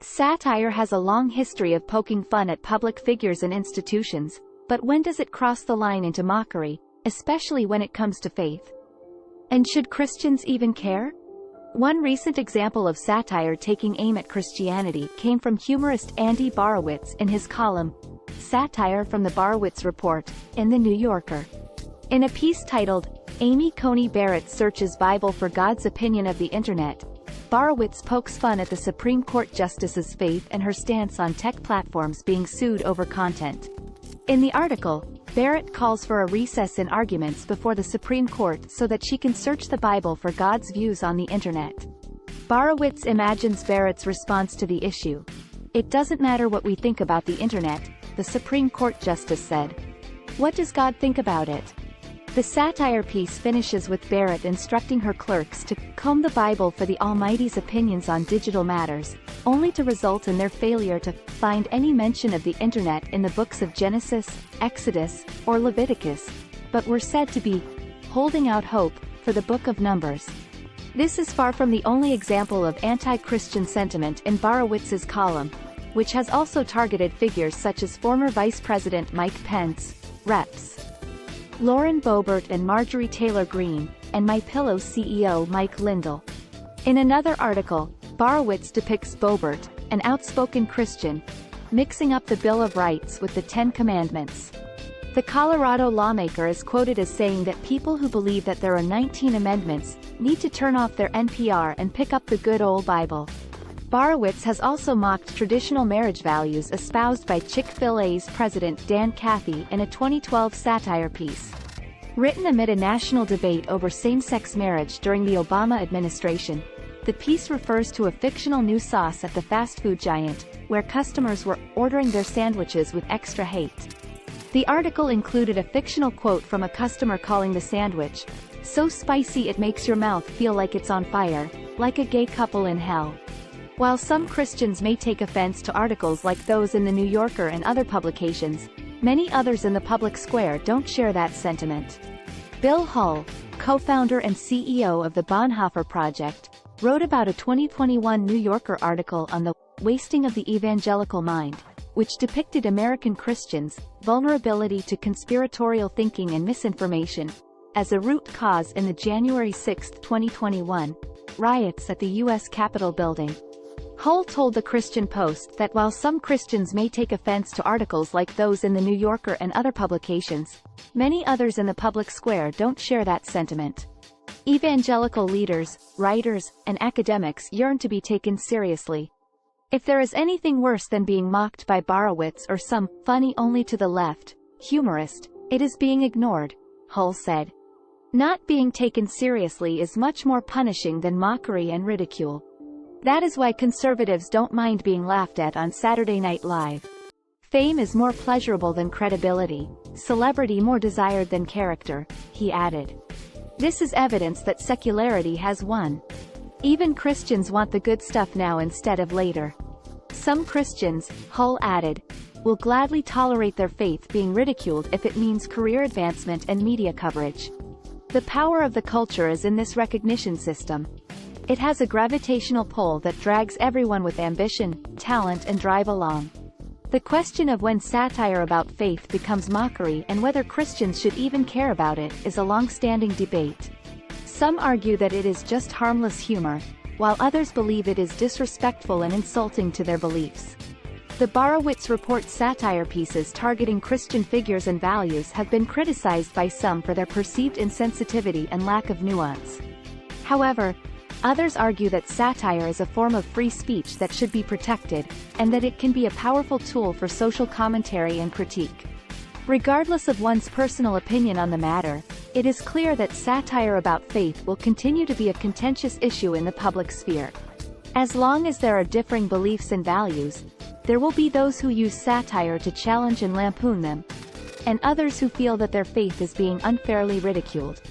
Satire has a long history of poking fun at public figures and institutions, but when does it cross the line into mockery, especially when it comes to faith? And should Christians even care? One recent example of satire taking aim at Christianity came from humorist Andy Borowitz in his column, Satire from the Borowitz Report, in The New Yorker. In a piece titled, Amy Coney Barrett Searches Bible for God's Opinion of the Internet, Borowitz pokes fun at the Supreme Court Justice's faith and her stance on tech platforms being sued over content. In the article, Barrett calls for a recess in arguments before the Supreme Court so that she can search the Bible for God's views on the Internet. Borowitz imagines Barrett's response to the issue. "It doesn't matter what we think about the Internet," the Supreme Court Justice said. "What does God think about it?" The satire piece finishes with Barrett instructing her clerks to comb the Bible for the Almighty's opinions on digital matters, only to result in their failure to find any mention of the Internet in the books of Genesis, Exodus, or Leviticus, but were said to be holding out hope for the book of Numbers. This is far from the only example of anti-Christian sentiment in Borowitz's column, which has also targeted figures such as former Vice President Mike Pence, Reps. Lauren Boebert and Marjorie Taylor Greene, and MyPillow CEO Mike Lindell. In another article, Borowitz depicts Boebert, an outspoken Christian, mixing up the Bill of Rights with the Ten Commandments. The Colorado lawmaker is quoted as saying that people who believe that there are 19 amendments need to turn off their NPR and pick up the good old Bible. Borowitz has also mocked traditional marriage values espoused by Chick-fil-A's president Dan Cathy in a 2012 satire piece. Written amid a national debate over same-sex marriage during the Obama administration, the piece refers to a fictional new sauce at the fast food giant, where customers were ordering their sandwiches with extra hate. The article included a fictional quote from a customer calling the sandwich, "so spicy it makes your mouth feel like it's on fire, like a gay couple in hell." While some Christians may take offense to articles like those in The New Yorker and other publications, many others in the public square don't share that sentiment. Bill Hull, co-founder and CEO of the Bonhoeffer Project, wrote about a 2021 New Yorker article on the wasting of the evangelical mind, which depicted American Christians' vulnerability to conspiratorial thinking and misinformation as a root cause in the January 6, 2021, riots at the U.S. Capitol building. Hull told the Christian Post that while some Christians may take offense to articles like those in The New Yorker and other publications, many others in the public square don't share that sentiment. Evangelical leaders, writers, and academics yearn to be taken seriously. If there is anything worse than being mocked by Borowitz or some funny only to the left humorist, it is being ignored, Hull said. Not being taken seriously is much more punishing than mockery and ridicule. That is why conservatives don't mind being laughed at on Saturday Night Live. Fame is more pleasurable than credibility, celebrity more desired than character, he added. This is evidence that secularity has won. Even Christians want the good stuff now instead of later. Some Christians, Hull added, will gladly tolerate their faith being ridiculed if it means career advancement and media coverage. The power of the culture is in this recognition system. It has a gravitational pull that drags everyone with ambition, talent and drive along. The question of when satire about faith becomes mockery and whether Christians should even care about it is a long-standing debate. Some argue that it is just harmless humor, while others believe it is disrespectful and insulting to their beliefs. The Borowitz Report satire pieces targeting Christian figures and values have been criticized by some for their perceived insensitivity and lack of nuance. However, others argue that satire is a form of free speech that should be protected, and that it can be a powerful tool for social commentary and critique. Regardless of one's personal opinion on the matter, it is clear that satire about faith will continue to be a contentious issue in the public sphere. As long as there are differing beliefs and values, there will be those who use satire to challenge and lampoon them, and others who feel that their faith is being unfairly ridiculed.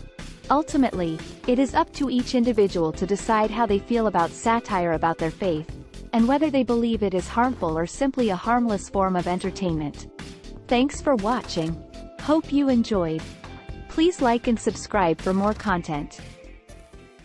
Ultimately, it is up to each individual to decide how they feel about satire about their faith, and whether they believe it is harmful or simply a harmless form of entertainment. Thanks for watching. Hope you enjoyed. Please like and subscribe for more content.